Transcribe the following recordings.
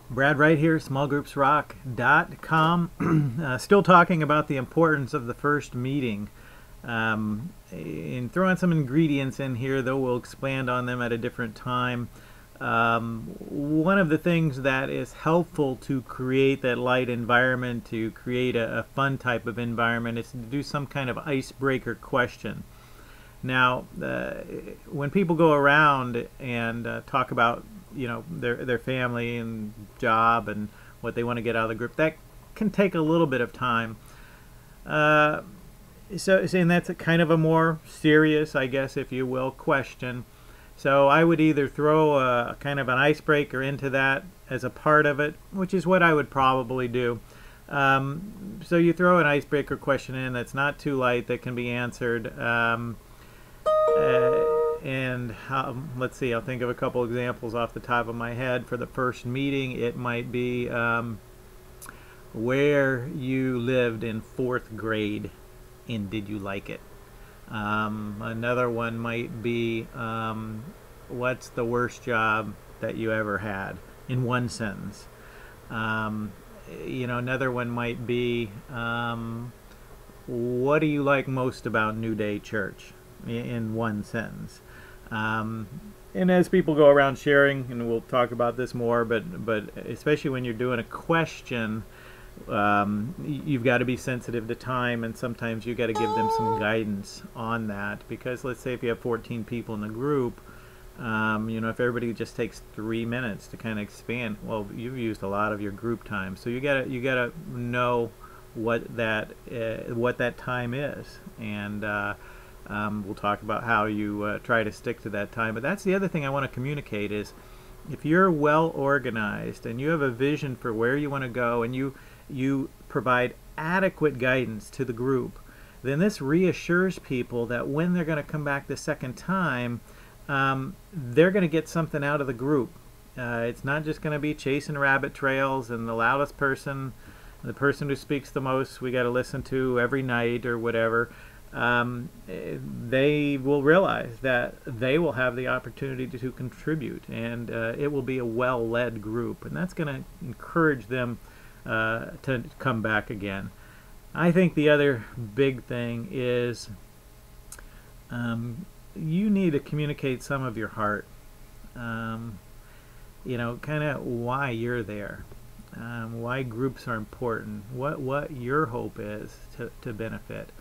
Brad Wright here, smallgroupsrock.com. Still talking about the importance of the first meeting. And throwing some ingredients in here, though we'll expand on them at a different time. One of the things that is helpful to create that light environment, to create a fun type of environment, is to do some kind of icebreaker question. Now, when people go around and talk about, their family and job and what they want to get out of the group, that can take a little bit of time. So and that's a kind of a more serious, I guess, if you will, question. So I would either throw a kind of an icebreaker into that as a part of it, which is what I would probably do. So you throw an icebreaker question in that's not too light, that can be answered. Let's see, I'll think of a couple examples off the top of my head. For the first meeting, it might be where you lived in 4th grade and did you like it? Another one might be what's the worst job that you ever had, in one sentence. Another one might be what do you like most about New Day Church, in one sentence. And as people go around sharing, and we'll talk about this more, but especially when you're doing a question, you've got to be sensitive to time, and sometimes you've got to give them some guidance on that, because let's say if you have 14 people in the group, if everybody just takes 3 minutes to kind of expand, well, you've used a lot of your group time. So you gotta know what that time is, and we'll talk about how you try to stick to that time. But that's the other thing I want to communicate is, if you're well organized and you have a vision for where you want to go, and you provide adequate guidance to the group, then this reassures people that when they're going to come back the second time, they're going to get something out of the group. It's not just going to be chasing rabbit trails and the loudest person, the person who speaks the most, we got to listen to every night or whatever. They will realize that they will have the opportunity to contribute, and it will be a well-led group, and that's going to encourage them to come back again. I think the other big thing is you need to communicate some of your heart. Kind of why you're there, why groups are important, what your hope is to benefit.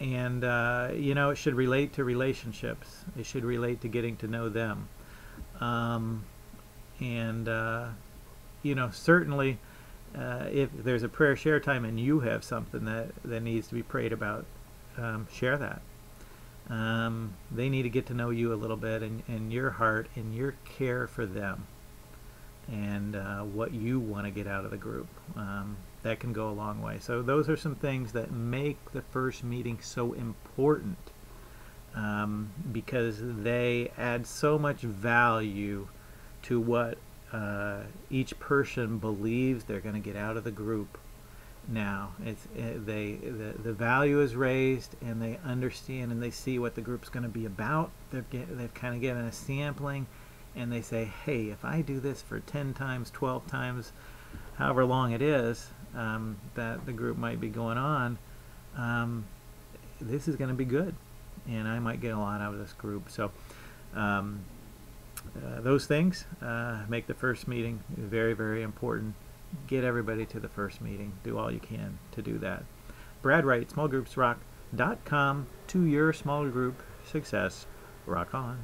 It should relate to relationships. It should relate to getting to know them. Certainly if there's a prayer share time and you have something that needs to be prayed about, share that. They need to get to know you a little bit, and your heart and your care for them, and what you want to get out of the group. That can go a long way. So those are some things that make the first meeting so important, because they add so much value to what each person believes they're going to get out of the group. Now the value is raised, and they understand and they see what the group's going to be about. They've kind of given a sampling, and they say, hey, if I do this for 10 times, 12 times, however long it is that the group might be going on, this is going to be good, and I might get a lot out of this group. So those things make the first meeting very, very important. Get everybody to the first meeting. Do all you can to do that. Brad Wright, smallgroupsrock.com. To your small group success. Rock on.